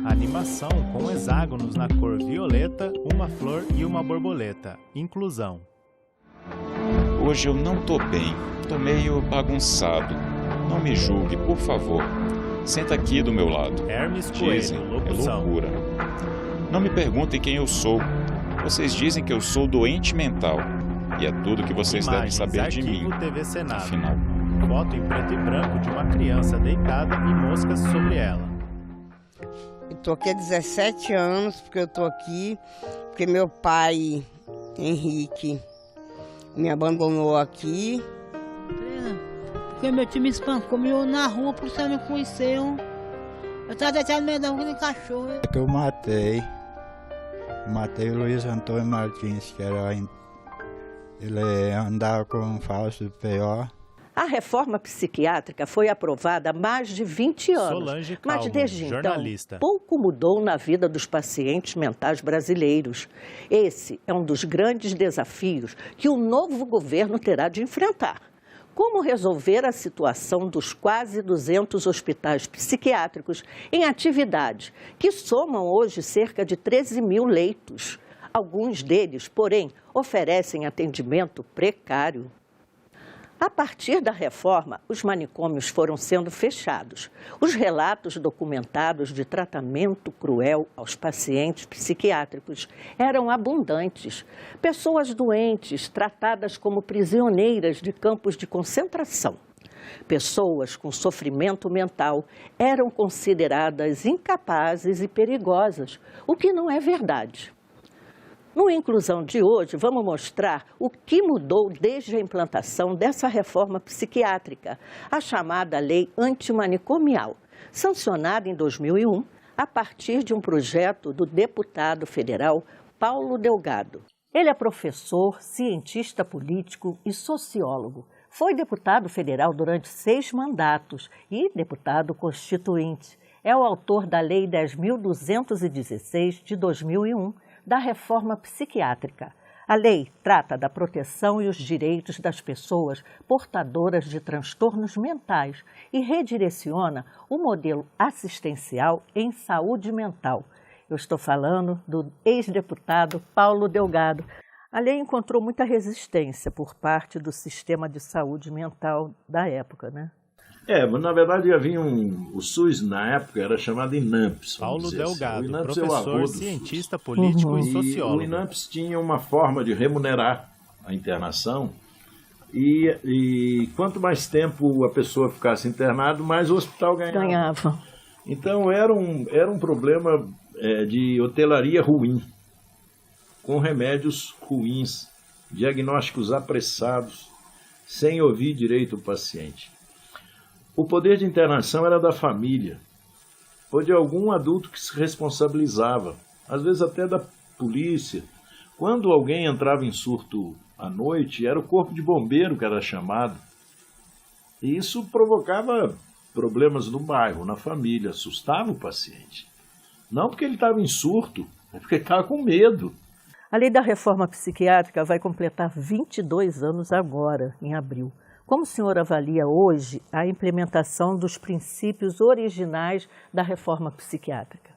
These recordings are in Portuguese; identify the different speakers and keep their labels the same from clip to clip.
Speaker 1: Animação com hexágonos na cor violeta, uma flor e uma borboleta. Inclusão.
Speaker 2: Hoje eu não tô bem, tô meio bagunçado. Não me julgue, por favor. Senta aqui do meu lado.
Speaker 1: Hermes
Speaker 2: Dizem,
Speaker 1: Coelho,
Speaker 2: é
Speaker 1: locução.
Speaker 2: loucura. Não me perguntem quem eu sou. Vocês dizem que eu sou doente mental. E é tudo que vocês devem
Speaker 1: Imagens,
Speaker 2: saber de mim.
Speaker 1: arquivo TV Senado.
Speaker 2: Afinal,
Speaker 1: Foto em preto e branco de uma criança deitada e moscas sobre ela.
Speaker 3: Eu tô aqui há 17 anos, porque eu tô aqui, porque meu pai, Henrique, me abandonou aqui.
Speaker 4: Porque meu time espancou, me olhou na rua, por você me conheceu. Eu tava deixando medão que nem cachorro.
Speaker 5: É que eu matei o Luiz Antônio Martins, que era, ele andava com um falso PO.
Speaker 6: A reforma psiquiátrica foi aprovada há mais de 20 anos,
Speaker 1: Solange
Speaker 6: mas
Speaker 1: Calmo,
Speaker 6: desde
Speaker 1: jornalista.
Speaker 6: então pouco mudou na vida dos pacientes mentais brasileiros. Esse é um dos grandes desafios que o novo governo terá de enfrentar. Como resolver a situação dos quase 200 hospitais psiquiátricos em atividade, que somam hoje cerca de 13 mil leitos. Alguns deles, porém, oferecem atendimento precário. A partir da reforma, os manicômios foram sendo fechados. Os relatos documentados de tratamento cruel aos pacientes psiquiátricos eram abundantes. Pessoas doentes, tratadas como prisioneiras de campos de concentração. Pessoas com sofrimento mental eram consideradas incapazes e perigosas, o que não é verdade. No Inclusão de hoje, vamos mostrar o que mudou desde a implantação dessa reforma psiquiátrica, a chamada Lei Antimanicomial, sancionada em 2001, a partir de um projeto do deputado federal Paulo Delgado. Ele é professor, cientista político e sociólogo. Foi deputado federal durante 6 mandatos e deputado constituinte. É o autor da Lei 10.216 de 2001, da reforma psiquiátrica. A lei trata da proteção e os direitos das pessoas portadoras de transtornos mentais e redireciona o modelo assistencial em saúde mental. Eu estou falando do ex-deputado Paulo Delgado. A lei encontrou muita resistência por parte do sistema de saúde mental da época, né?
Speaker 7: Mas na verdade havia o SUS na época era chamado INAMPS.
Speaker 1: Paulo Delgado,
Speaker 7: assim. O INAMPS
Speaker 1: professor, cientista político e sociólogo.
Speaker 7: O INAMPS tinha uma forma de remunerar a internação e quanto mais tempo a pessoa ficasse internada, mais o hospital ganhava. Então era um problema de hotelaria ruim, com remédios ruins, diagnósticos apressados, sem ouvir direito o paciente. O poder de internação era da família, ou de algum adulto que se responsabilizava, às vezes até da polícia. Quando alguém entrava em surto à noite, era o corpo de bombeiro que era chamado. E isso provocava problemas no bairro, na família, assustava o paciente. Não porque ele estava em surto, mas porque ele estava com medo.
Speaker 6: A lei da reforma psiquiátrica vai completar 22 anos agora, em abril. Como o senhor avalia hoje a implementação dos princípios originais da reforma psiquiátrica?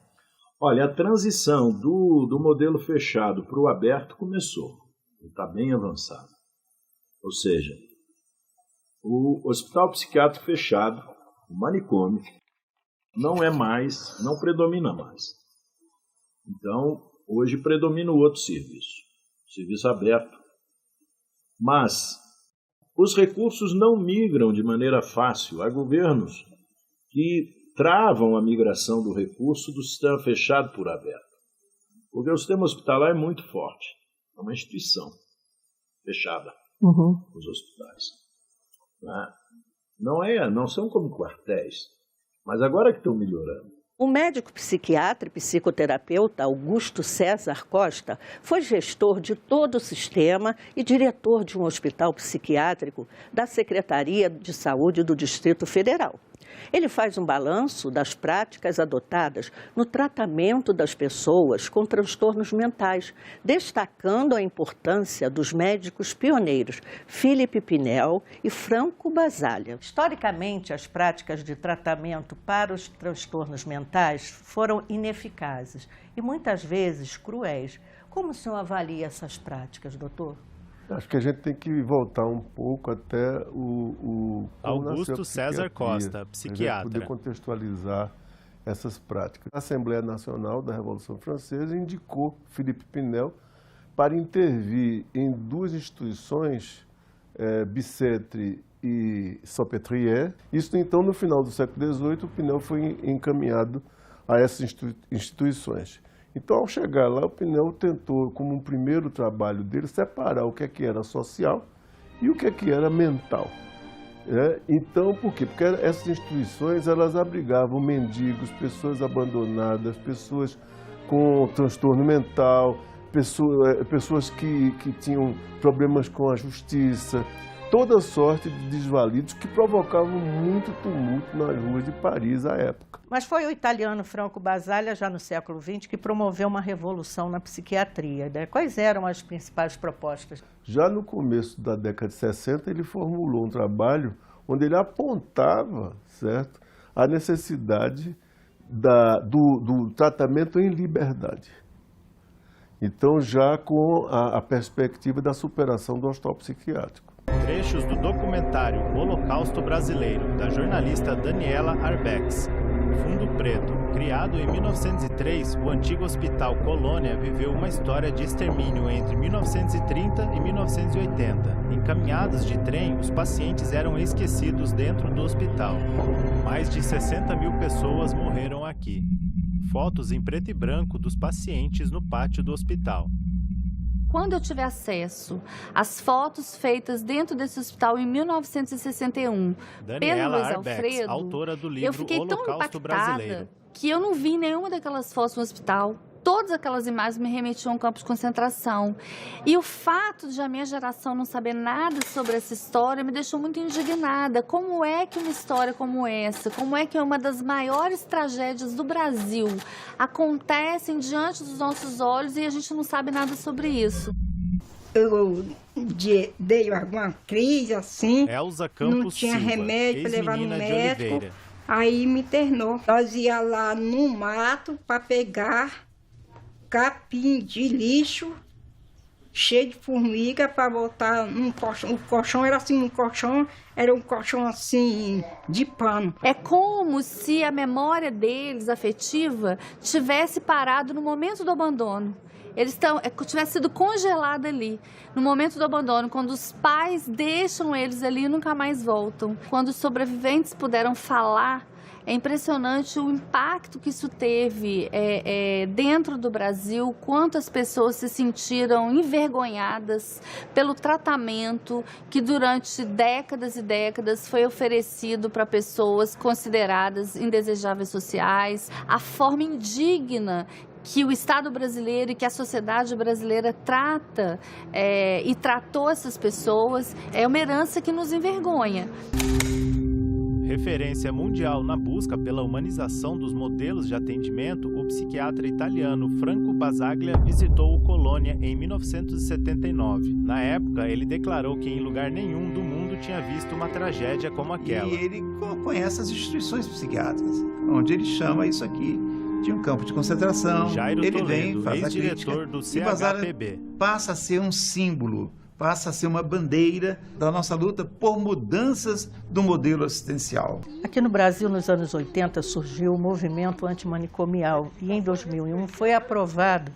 Speaker 7: Olha, a transição do modelo fechado para o aberto começou. Está bem avançado. Ou seja, o hospital psiquiátrico fechado, o manicômio, não predomina mais. Então, hoje predomina o outro serviço aberto. Mas os recursos não migram de maneira fácil. Há governos que travam a migração do recurso do sistema fechado por aberto. Porque o sistema hospitalar é muito forte. É uma instituição fechada, os hospitais. Não são como quartéis, mas agora que estão melhorando.
Speaker 6: O médico psiquiatra e psicoterapeuta Augusto César Costa foi gestor de todo o sistema e diretor de um hospital psiquiátrico da Secretaria de Saúde do Distrito Federal. Ele faz um balanço das práticas adotadas no tratamento das pessoas com transtornos mentais, destacando a importância dos médicos pioneiros Philippe Pinel e Franco Basaglia. Historicamente, as práticas de tratamento para os transtornos mentais foram ineficazes e muitas vezes cruéis. Como o senhor avalia essas práticas, doutor?
Speaker 8: Acho que a gente tem que voltar um pouco até
Speaker 1: Augusto César Costa, psiquiatra.
Speaker 8: Para poder contextualizar essas práticas. A Assembleia Nacional da Revolução Francesa indicou Philippe Pinel para intervir em duas instituições, Bicêtre e Salpêtrière. Isso, então, no final do século XVIII, o Pinel foi encaminhado a essas instituições. Então, ao chegar lá, o Pinel tentou, como um primeiro trabalho dele, separar o que é que era social e o que é que era mental. Então, por quê? Porque essas instituições, elas abrigavam mendigos, pessoas abandonadas, pessoas com transtorno mental, pessoas que tinham problemas com a justiça, toda sorte de desvalidos que provocavam muito tumulto nas ruas de Paris à época.
Speaker 6: Mas foi o italiano Franco Basaglia, já no século XX, que promoveu uma revolução na psiquiatria, né? Quais eram as principais propostas?
Speaker 8: Já no começo da década de 60, ele formulou um trabalho onde ele apontava, certo, a necessidade do tratamento em liberdade. Então, já com a perspectiva da superação do hospital psiquiátrico.
Speaker 1: Trechos do documentário Holocausto Brasileiro, da jornalista Daniela Arbex. Fundo Preto. Criado em 1903, o antigo Hospital Colônia viveu uma história de extermínio entre 1930 e 1980. Encaminhados de trem, os pacientes eram esquecidos dentro do hospital. Mais de 60 mil pessoas morreram aqui. Fotos em preto e branco dos pacientes no pátio do hospital.
Speaker 9: Quando eu tive acesso às fotos feitas dentro desse hospital em 1961 pelo Luiz Alfredo,
Speaker 1: autora do livro
Speaker 9: eu fiquei tão
Speaker 1: Holocausto
Speaker 9: impactada
Speaker 1: Brasileiro,
Speaker 9: que eu não vi nenhuma daquelas fotos no hospital. Todas aquelas imagens me remetiam a um campo de concentração. E o fato de a minha geração não saber nada sobre essa história me deixou muito indignada. Como é que uma história como essa, como é que uma das maiores tragédias do Brasil acontecem diante dos nossos olhos e a gente não sabe nada sobre isso?
Speaker 10: Eu dei alguma crise assim,
Speaker 1: Elza Campos
Speaker 10: não tinha
Speaker 1: Silva,
Speaker 10: remédio para levar no médico,
Speaker 1: Oliveira.
Speaker 10: Aí me internou. Nós ia lá no mato para pegar capim de lixo cheio de formiga para botar num colchão. O colchão era assim, era um colchão assim de pano.
Speaker 9: É como se a memória deles, afetiva, tivesse parado no momento do abandono. Eles tivesse sido congelada ali, no momento do abandono, quando os pais deixam eles ali e nunca mais voltam. Quando os sobreviventes puderam falar, é impressionante o impacto que isso teve dentro do Brasil, quantas pessoas se sentiram envergonhadas pelo tratamento que durante décadas e décadas foi oferecido para pessoas consideradas indesejáveis sociais, a forma indigna que o Estado brasileiro e que a sociedade brasileira trata e tratou essas pessoas, é uma herança que nos envergonha.
Speaker 1: Referência mundial na busca pela humanização dos modelos de atendimento, o psiquiatra italiano Franco Basaglia visitou o Colônia em 1979. Na época, ele declarou que em lugar nenhum do mundo tinha visto uma tragédia como aquela.
Speaker 11: E ele conhece as instituições psiquiátricas, onde ele chama isso aqui de um campo de concentração.
Speaker 1: Jairo
Speaker 11: ele
Speaker 1: Toledo,
Speaker 11: vem, faz a
Speaker 1: ex-diretor do
Speaker 11: crítica,
Speaker 1: CHPB.
Speaker 11: Passa a ser um símbolo, passa a ser uma bandeira da nossa luta por mudanças do modelo assistencial.
Speaker 6: Aqui no Brasil, nos anos 80, surgiu o movimento antimanicomial e em 2001 foi aprovado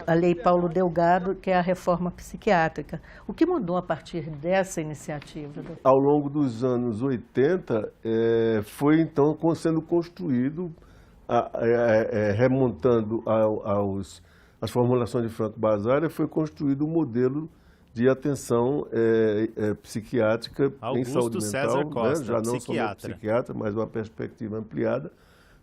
Speaker 6: a Lei Paulo Delgado, que é a reforma psiquiátrica. O que mudou a partir dessa iniciativa?
Speaker 8: Ao longo dos anos 80, foi então sendo construído, remontando às formulações de Franco Basaglia, foi construído um modelo de atenção psiquiátrica
Speaker 1: Augusto
Speaker 8: em saúde
Speaker 1: César
Speaker 8: mental,
Speaker 1: Costa,
Speaker 8: né? Já não
Speaker 1: psiquiatra.
Speaker 8: somente psiquiatra, mas uma perspectiva ampliada,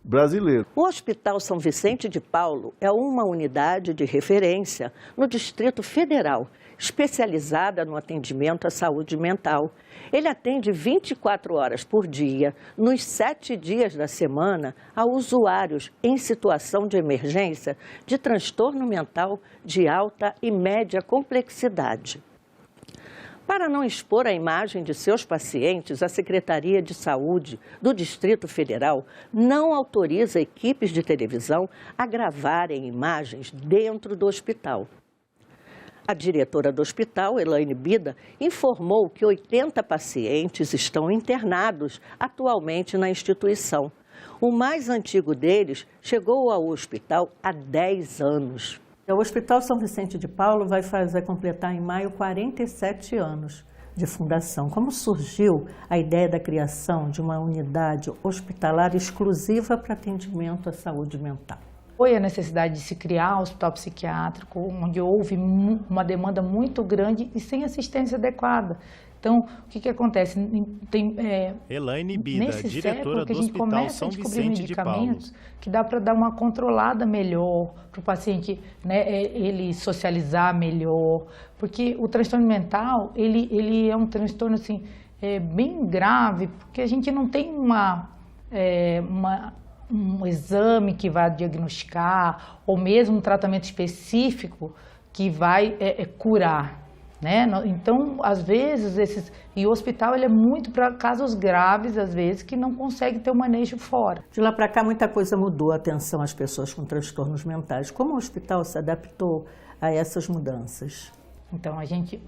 Speaker 8: brasileiro.
Speaker 6: O Hospital São Vicente de Paulo é uma unidade de referência no Distrito Federal, especializada no atendimento à saúde mental. Ele atende 24 horas por dia, nos 7 dias da semana, a usuários em situação de emergência de transtorno mental de alta e média complexidade. Para não expor a imagem de seus pacientes, a Secretaria de Saúde do Distrito Federal não autoriza equipes de televisão a gravarem imagens dentro do hospital. A diretora do hospital, Elaine Bida, informou que 80 pacientes estão internados atualmente na instituição. O mais antigo deles chegou ao hospital há 10 anos.
Speaker 12: O Hospital São Vicente de Paulo vai completar em maio 47 anos de fundação. Como surgiu a ideia da criação de uma unidade hospitalar exclusiva para atendimento à saúde mental?
Speaker 13: Foi a necessidade de se criar um hospital psiquiátrico, onde houve uma demanda muito grande e sem assistência adequada. Então, o que acontece?
Speaker 1: Elaine Bida, diretora do Hospital São Vicente de Paulo.
Speaker 13: Que dá para dar uma controlada melhor para o paciente, né, ele socializar melhor, porque o transtorno mental, ele é um transtorno assim, bem grave, porque a gente não tem um exame que vai diagnosticar, ou mesmo um tratamento específico que vai curar. Né? Então, às vezes, e o hospital ele é muito para casos graves, às vezes, que não consegue ter o manejo fora.
Speaker 12: De lá para cá, muita coisa mudou a atenção às pessoas com transtornos mentais. Como o hospital se adaptou a essas mudanças?
Speaker 13: Então, a gente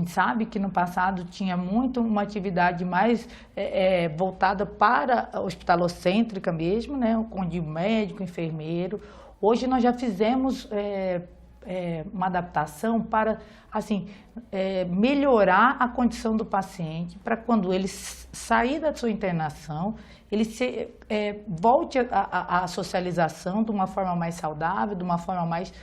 Speaker 13: sabe que no passado tinha muito uma atividade mais voltada para a hospitalocêntrica mesmo, né? Onde médico, enfermeiro. Hoje nós já fizemos uma adaptação para assim, melhorar a condição do paciente, para quando ele sair da sua internação, ele volte à socialização de uma forma mais saudável, de uma forma mais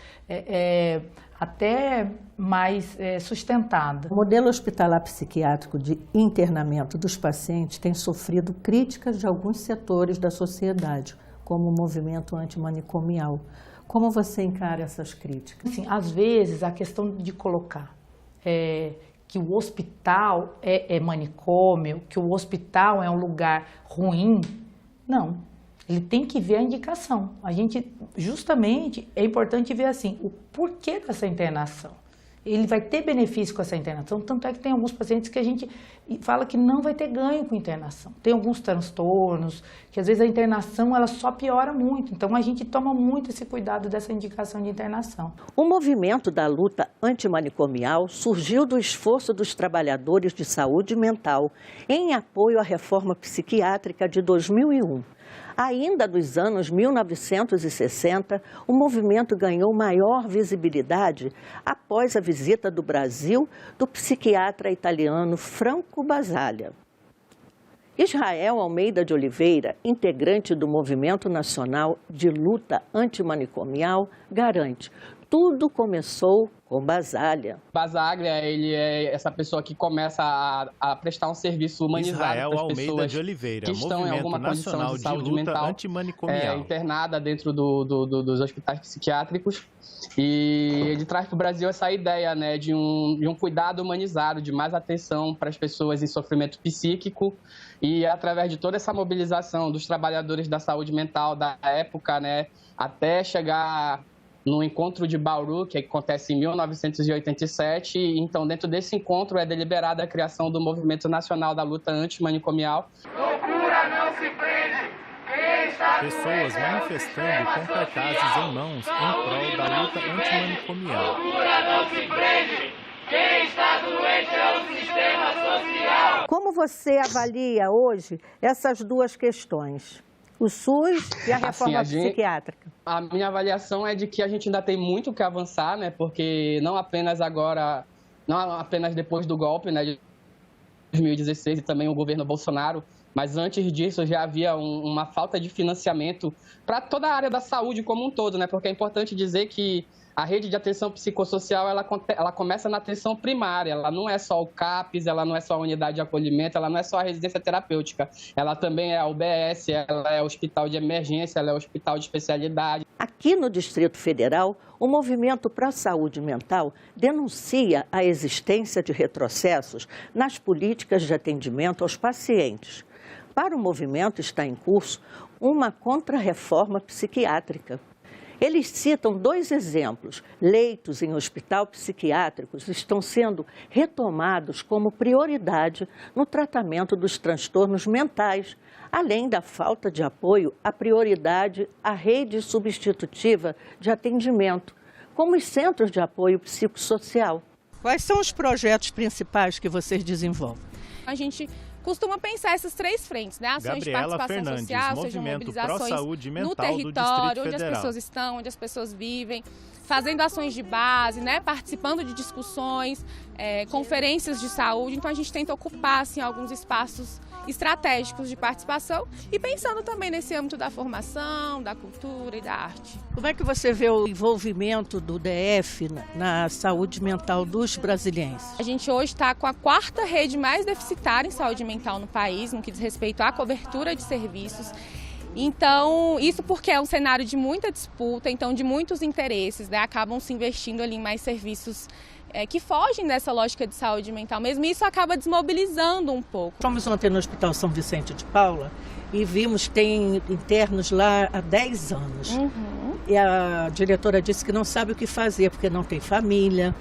Speaker 13: até mais sustentada.
Speaker 12: O modelo hospitalar psiquiátrico de internamento dos pacientes tem sofrido críticas de alguns setores da sociedade, como o movimento antimanicomial. Como você encara essas críticas?
Speaker 13: Assim, às vezes, a questão de colocar que o hospital é manicômio, que o hospital é um lugar ruim, não. Ele tem que ver a indicação. Justamente, é importante ver assim, o porquê dessa internação. Ele vai ter benefício com essa internação, tanto é que tem alguns pacientes que a gente fala que não vai ter ganho com internação. Tem alguns transtornos, que às vezes a internação ela só piora muito, então a gente toma muito esse cuidado dessa indicação de internação.
Speaker 6: O movimento da luta antimanicomial surgiu do esforço dos trabalhadores de saúde mental em apoio à reforma psiquiátrica de 2001. Ainda dos anos 1960, o movimento ganhou maior visibilidade após a visita do Brasil do psiquiatra italiano Franco Basaglia. Israel Almeida de Oliveira, integrante do Movimento Nacional de Luta Antimanicomial, garante: tudo começou com Basaglia.
Speaker 14: Basaglia, ele é essa pessoa que começa a prestar um serviço humanizado para as pessoas
Speaker 1: de Oliveira,
Speaker 14: que estão em alguma condição de saúde mental, internada dentro dos hospitais psiquiátricos. E ele traz para o Brasil essa ideia, né, de um cuidado humanizado, de mais atenção para as pessoas em sofrimento psíquico. E através de toda essa mobilização dos trabalhadores da saúde mental da época, né, até chegar no encontro de Bauru, que acontece em 1987. Então, dentro desse encontro é deliberada a criação do Movimento Nacional da Luta Antimanicomial.
Speaker 15: Loucura não se prende!
Speaker 1: Pessoas manifestando com cartazes em mãos em prol da luta antimanicomial.
Speaker 15: Loucura não se prende! Quem está doente é o sistema social!
Speaker 6: Como você avalia hoje essas duas questões? O SUS e a reforma psiquiátrica?
Speaker 14: A minha avaliação é de que a gente ainda tem muito que avançar, né? Porque não apenas depois do golpe, né, de 2016 e também o governo Bolsonaro, mas antes disso já havia uma falta de financiamento para toda a área da saúde como um todo, né? Porque é importante dizer que A rede de atenção psicossocial, ela começa na atenção primária, ela não é só o CAPS, ela não é só a unidade de acolhimento, ela não é só a residência terapêutica, ela também é a UBS, ela é o hospital de emergência, ela é o hospital de especialidade.
Speaker 6: Aqui no Distrito Federal, o Movimento para a Saúde Mental denuncia a existência de retrocessos nas políticas de atendimento aos pacientes. Para o movimento está em curso uma contra-reforma psiquiátrica. Eles citam 2 exemplos. Leitos em hospital psiquiátricos estão sendo retomados como prioridade no tratamento dos transtornos mentais, além da falta de apoio, a prioridade à rede substitutiva de atendimento, como os centros de apoio psicossocial.
Speaker 12: Quais são os projetos principais que vocês desenvolvem?
Speaker 16: A gente costuma pensar essas 3 frentes, né? Ações de participação social, sejam mobilizações no território, onde as pessoas estão, onde as pessoas vivem, fazendo ações de base, né? Participando de discussões, conferências de saúde. Então a gente tenta ocupar assim, alguns espaços estratégicos de participação e pensando também nesse âmbito da formação, da cultura e da arte.
Speaker 12: Como é que você vê o envolvimento do DF na saúde mental dos brasileiros?
Speaker 16: A gente hoje está com a 4ª rede mais deficitária em saúde mental no país, no que diz respeito à cobertura de serviços. Então, isso porque é um cenário de muita disputa, então de muitos interesses, né? Acabam se investindo ali em mais serviços que fogem dessa lógica de saúde mental mesmo, e isso acaba desmobilizando um pouco.
Speaker 12: Fomos ontem no Hospital São Vicente de Paula e vimos que tem internos lá há 10 anos. E a diretora disse que não sabe o que fazer, porque não tem família.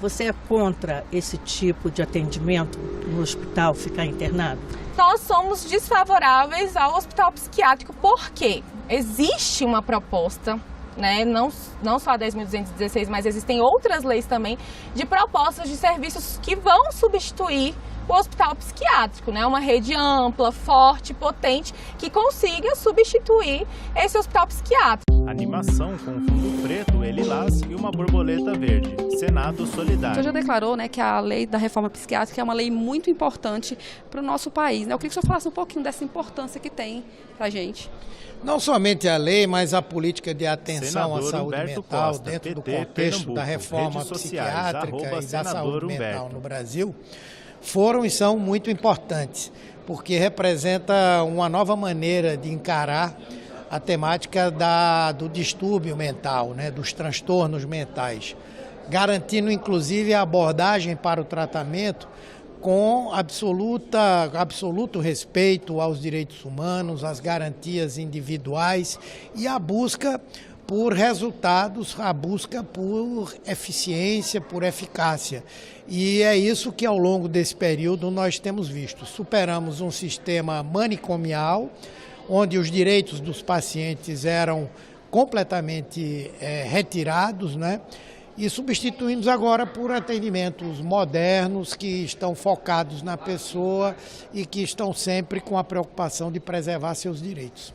Speaker 12: Você é contra esse tipo de atendimento no hospital, ficar internado?
Speaker 16: Nós somos desfavoráveis ao hospital psiquiátrico porque existe uma proposta, né, não só a 10.216, mas existem outras leis também de propostas de serviços que vão substituir o hospital psiquiátrico, né, uma rede ampla, forte, potente, que consiga substituir esse hospital psiquiátrico.
Speaker 1: Animação com fundo preto, lilás e uma borboleta verde. Senado Solidário.
Speaker 17: O senhor já declarou, né, que a lei da reforma psiquiátrica é uma lei muito importante para o nosso país, né? Eu queria que o senhor falasse um pouquinho dessa importância que tem para a gente.
Speaker 18: Não somente a lei, mas a política de atenção à saúde mental
Speaker 1: Costa,
Speaker 18: dentro
Speaker 1: PT,
Speaker 18: do contexto
Speaker 1: Pernambuco,
Speaker 18: da reforma psiquiátrica e da saúde mental
Speaker 1: Humberto.
Speaker 18: no Brasil foram e são muito importantes, porque representa uma nova maneira de encarar a temática do distúrbio mental, né, dos transtornos mentais, garantindo inclusive a abordagem para o tratamento com absoluto respeito aos direitos humanos, às garantias individuais e a busca por resultados, a busca por eficiência, por eficácia. E é isso que ao longo desse período nós temos visto. Superamos um sistema manicomial, onde os direitos dos pacientes eram completamente retirados, né? E substituímos agora por atendimentos modernos que estão focados na pessoa e que estão sempre com a preocupação de preservar seus direitos.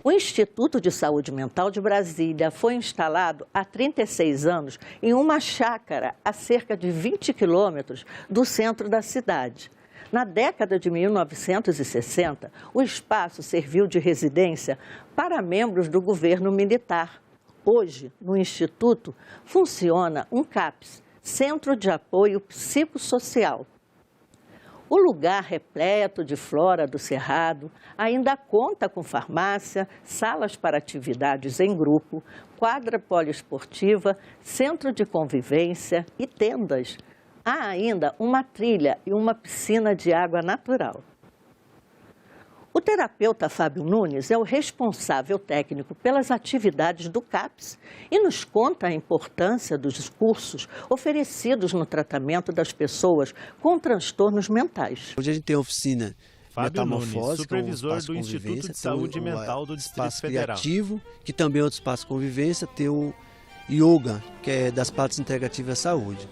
Speaker 6: O Instituto de Saúde Mental de Brasília foi instalado há 36 anos em uma chácara a cerca de 20 quilômetros do centro da cidade. Na década de 1960, o espaço serviu de residência para membros do governo militar. Hoje, no Instituto, funciona um CAPS, Centro de Apoio Psicossocial. O lugar repleto de flora do Cerrado ainda conta com farmácia, salas para atividades em grupo, quadra poliesportiva, centro de convivência e tendas. Há ainda uma trilha e uma piscina de água natural. O terapeuta Fábio Nunes é o responsável técnico pelas atividades do CAPS e nos conta a importância dos cursos oferecidos no tratamento das pessoas com transtornos mentais.
Speaker 19: Hoje a gente tem a oficina
Speaker 1: Fábio
Speaker 19: Metamorfose,
Speaker 1: Nunes, supervisor do Instituto de Saúde Mental do Distrito Federal.
Speaker 19: Criativo, que também é outro espaço de convivência, tem o Yoga, que é das partes integrativas da saúde.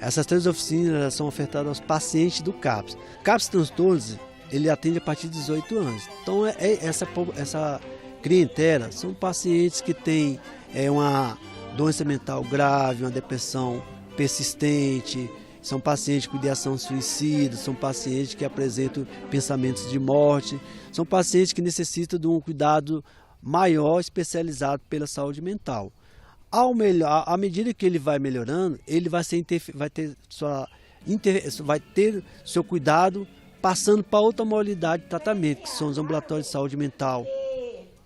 Speaker 19: Essas 3 oficinas são ofertadas aos pacientes do CAPS. CAPS Transtornos, ele atende a partir de 18 anos. Então, essa clientela são pacientes que têm uma doença mental grave, uma depressão persistente, são pacientes com ideação suicida, são pacientes que apresentam pensamentos de morte, são pacientes que necessitam de um cuidado maior especializado pela saúde mental. à medida que ele vai melhorando, ele vai ter seu cuidado passando para outra modalidade de tratamento, que são os ambulatórios de saúde mental,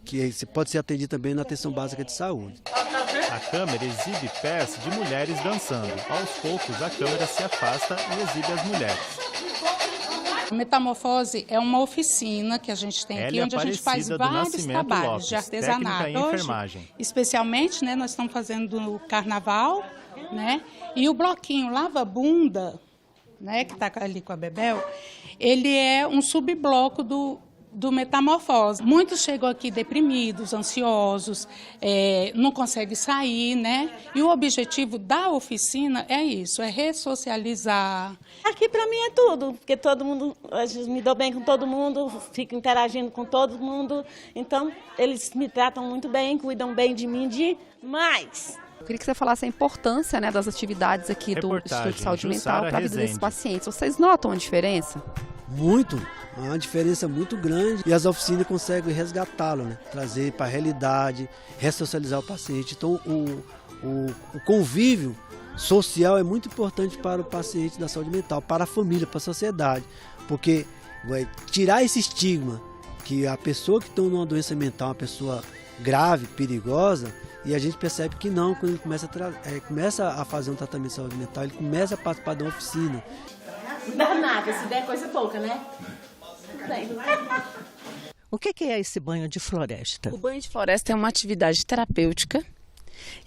Speaker 19: que pode ser atendido também na atenção básica de saúde.
Speaker 1: A câmera exibe pés de mulheres dançando. Aos poucos, a câmera se afasta e exibe as mulheres.
Speaker 20: A Metamorfose é uma oficina que a gente tem aqui, onde a gente faz vários trabalhos de artesanato. Hoje, especialmente, né, nós estamos fazendo o carnaval, né, e o bloquinho Lava Bunda, né, que está ali com a Bebel, ele é um subbloco do Metamorfose. Muitos chegam aqui deprimidos, ansiosos, não conseguem sair, né? E o objetivo da oficina é isso, é ressocializar.
Speaker 21: Aqui para mim é tudo, porque todo mundo, eu me dou bem com todo mundo, fico interagindo com todo mundo, então eles me tratam muito bem, cuidam bem de mim demais.
Speaker 17: Eu queria que você falasse a importância, né, das atividades aqui do Instituto de Saúde Mental para a vida desses pacientes. Vocês notam a diferença?
Speaker 19: Muito. Uma diferença muito grande e as oficinas conseguem resgatá-lo, né? Trazer para a realidade, ressocializar o paciente. Então, o convívio social é muito importante para o paciente da saúde mental, para a família, para a sociedade, porque vai tirar esse estigma que a pessoa que está numa doença mental é uma pessoa grave, perigosa, e a gente percebe que não, quando ele começa a fazer um tratamento de saúde mental, ele começa a participar de uma oficina.
Speaker 21: Não dá nada, se der coisa pouca, né?
Speaker 12: O que é esse banho de floresta?
Speaker 17: O banho de floresta é uma atividade terapêutica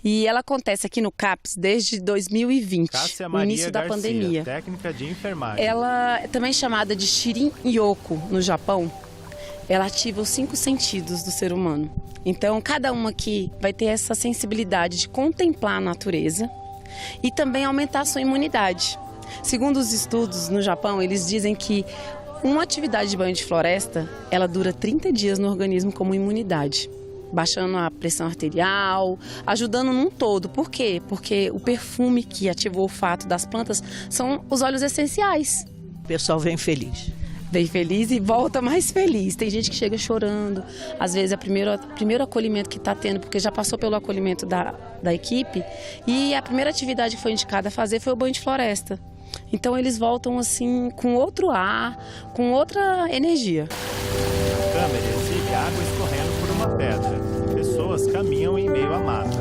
Speaker 17: e ela acontece aqui no CAPS desde 2020,
Speaker 1: Cássia
Speaker 17: no início da
Speaker 1: Garcia,
Speaker 17: pandemia.
Speaker 1: Técnica de enfermagem.
Speaker 17: Ela é também chamada de Shirin-yoku no Japão. Ela ativa os 5 sentidos do ser humano. Então, cada uma aqui vai ter essa sensibilidade de contemplar a natureza e também aumentar a sua imunidade. Segundo os estudos no Japão, eles dizem que uma atividade de banho de floresta, ela dura 30 dias no organismo como imunidade, baixando a pressão arterial, ajudando num todo. Por quê? Porque o perfume que ativa o olfato das plantas são os óleos essenciais.
Speaker 12: O pessoal vem feliz.
Speaker 17: Vem feliz e volta mais feliz. Tem gente que chega chorando, às vezes é o primeiro acolhimento que está tendo, porque já passou pelo acolhimento da equipe, e a primeira atividade que foi indicada a fazer foi o banho de floresta. Então eles voltam assim com outro ar, com outra energia.
Speaker 1: A câmera exibe água escorrendo por uma pedra. Pessoas caminham em meio à mata.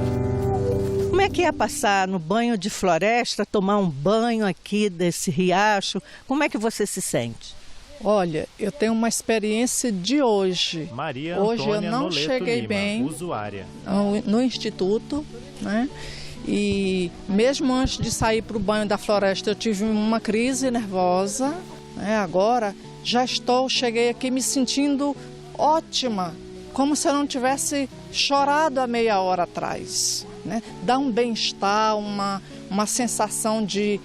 Speaker 12: Como é que é passar no banho de floresta, tomar um banho aqui desse riacho? Como é que você se sente?
Speaker 22: Olha, eu tenho uma experiência de hoje.
Speaker 1: Maria
Speaker 22: hoje
Speaker 1: Antônia
Speaker 22: eu não
Speaker 1: Noleto
Speaker 22: cheguei
Speaker 1: Lima,
Speaker 22: bem
Speaker 1: usuária.
Speaker 22: No instituto, né? E mesmo antes de sair para o banho da floresta, eu tive uma crise nervosa, né? Agora cheguei aqui me sentindo ótima, como se eu não tivesse chorado há meia hora atrás, né? Dá um bem-estar, uma sensação de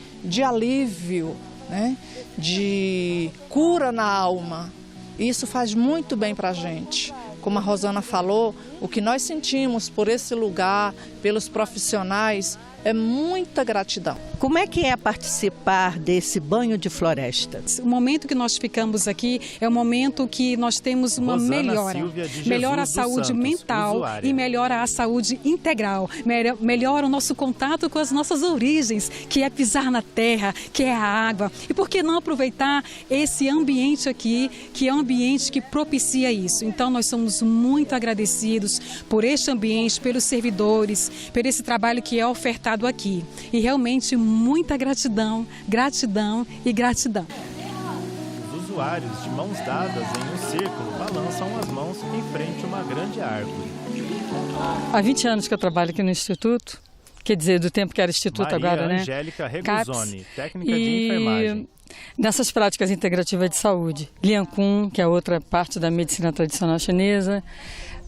Speaker 22: alívio, né? De cura na alma. Isso faz muito bem para a gente. Como a Rosana falou, o que nós sentimos por esse lugar, pelos profissionais, é muita gratidão.
Speaker 12: Como é que é participar desse banho de floresta?
Speaker 23: O momento que nós ficamos aqui é o momento que nós temos uma melhora. Melhora a saúde mental e melhora a saúde integral. Melhora o nosso contato com as nossas origens, que é pisar na terra, que é a água. E por que não aproveitar esse ambiente aqui, que é um ambiente que propicia isso? Então nós somos muito agradecidos por este ambiente, pelos servidores, por esse trabalho que é ofertado aqui. E realmente muita gratidão, gratidão e gratidão.
Speaker 1: Os usuários, de mãos dadas em um círculo, balançam as mãos em frente a uma grande árvore.
Speaker 24: Há 20 anos que eu trabalho aqui no Instituto, quer dizer, do tempo que era Instituto
Speaker 1: Maria
Speaker 24: agora, né?
Speaker 1: Angélica Reguzoni, técnica de enfermagem.
Speaker 24: Nessas práticas integrativas de saúde, Lian Kun, que é outra parte da medicina tradicional chinesa,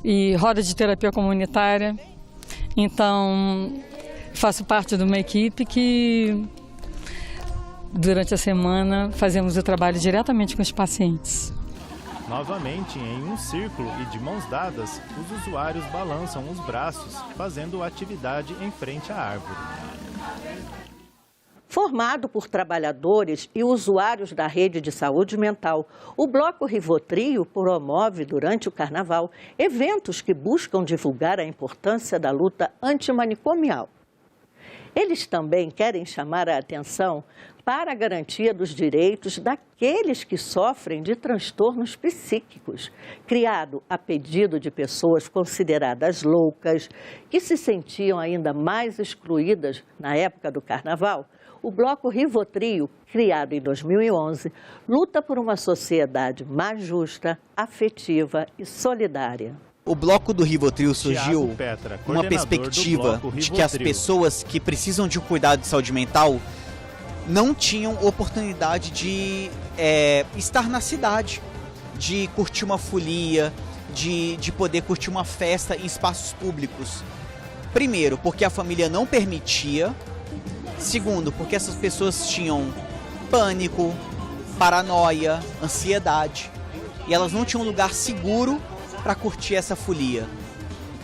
Speaker 24: e roda de terapia comunitária. Então, faço parte de uma equipe que, durante a semana, fazemos o trabalho diretamente com os pacientes.
Speaker 1: Novamente, em um círculo e de mãos dadas, os usuários balançam os braços, fazendo atividade em frente à árvore.
Speaker 6: Formado por trabalhadores e usuários da rede de saúde mental, o Bloco Rivotril promove, durante o Carnaval, eventos que buscam divulgar a importância da luta antimanicomial. Eles também querem chamar a atenção para a garantia dos direitos daqueles que sofrem de transtornos psíquicos, criado a pedido de pessoas consideradas loucas, que se sentiam ainda mais excluídas na época do Carnaval. O Bloco Rivotril, criado em 2011, luta por uma sociedade mais justa, afetiva e solidária.
Speaker 2: O Bloco do Rivotril surgiu com uma perspectiva de que as pessoas que precisam de um cuidado de saúde mental não tinham oportunidade de estar na cidade, de curtir uma folia, de poder curtir uma festa em espaços públicos. Primeiro, porque a família não permitia. Segundo, porque essas pessoas tinham pânico, paranoia, ansiedade. E elas não tinham um lugar seguro para curtir essa folia.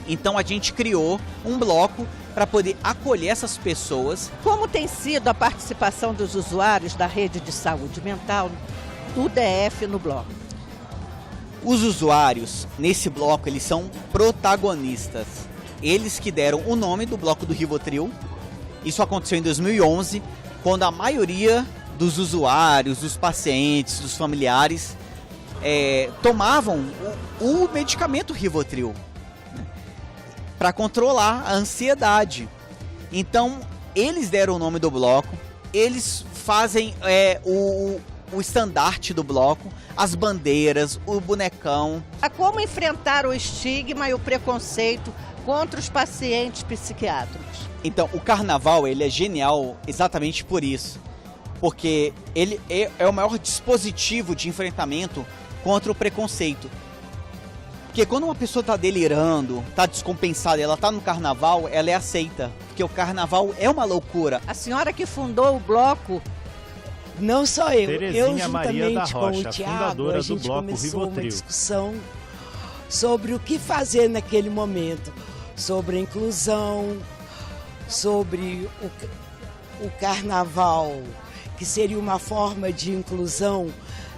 Speaker 2: Então a gente criou um bloco para poder acolher essas pessoas.
Speaker 6: Como tem sido a participação dos usuários da rede de saúde mental do DF no bloco?
Speaker 2: Os usuários, nesse bloco, eles são protagonistas. Eles que deram o nome do Bloco do Rivotril. Isso aconteceu em 2011, quando a maioria dos usuários, dos pacientes, dos familiares tomavam o medicamento Rivotril, né, para controlar a ansiedade. Então, eles deram o nome do bloco, eles fazem o estandarte do bloco, as bandeiras, o bonecão.
Speaker 6: Como enfrentar o estigma e o preconceito contra os pacientes psiquiátricos?
Speaker 2: Então, o Carnaval ele é genial exatamente por isso, porque ele é o maior dispositivo de enfrentamento contra o preconceito. Porque quando uma pessoa está delirando, está descompensada, ela está no Carnaval, ela é aceita, porque o Carnaval é uma loucura.
Speaker 6: A senhora que fundou o bloco...
Speaker 3: Não só eu,
Speaker 1: Terezinha Maria da
Speaker 3: juntamente
Speaker 1: Rocha,
Speaker 3: com o Thiago,
Speaker 1: fundadora
Speaker 3: a gente
Speaker 1: do Bloco
Speaker 3: começou
Speaker 1: Rivotril.
Speaker 3: uma discussão sobre o que fazer naquele momento, sobre a inclusão, sobre o Carnaval, que seria uma forma de inclusão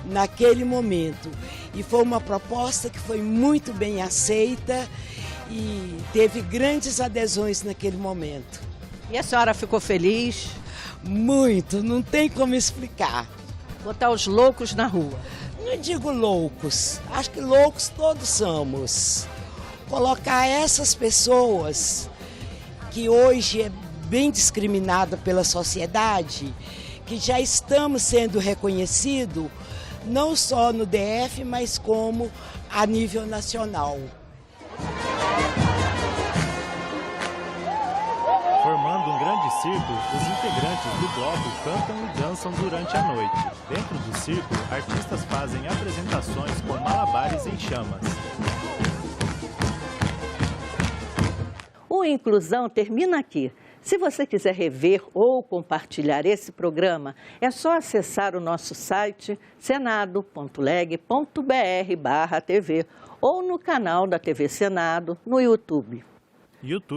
Speaker 3: naquele momento. E foi uma proposta que foi muito bem aceita e teve grandes adesões naquele momento.
Speaker 6: E a senhora ficou feliz?
Speaker 3: Muito, não tem como explicar.
Speaker 6: Botar os loucos na rua.
Speaker 3: Não digo loucos, acho que loucos todos somos. Colocar essas pessoas que hoje é bem discriminada pela sociedade, que já estamos sendo reconhecidos, não só no DF, mas como a nível nacional.
Speaker 1: Formando um grande círculo, os integrantes do bloco cantam e dançam durante a noite. Dentro do círculo, artistas fazem apresentações com malabares em chamas. O Inclusão termina aqui. Se você quiser rever ou compartilhar esse programa, é só acessar o nosso site senado.leg.br/TV ou no canal da TV Senado no YouTube.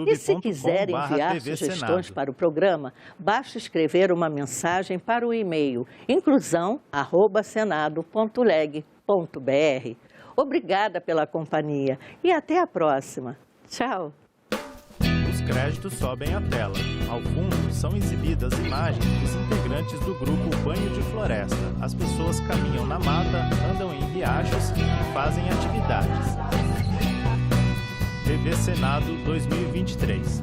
Speaker 1: E se quiser enviar sugestões para o programa, basta escrever uma mensagem para o e-mail inclusão@senado.leg.br. Obrigada pela companhia e até a próxima. Tchau! Os créditos sobem à tela. Ao fundo, são exibidas imagens dos integrantes do grupo Banho de Floresta. As pessoas caminham na mata, andam em riachos e fazem atividades. TV Senado 2023.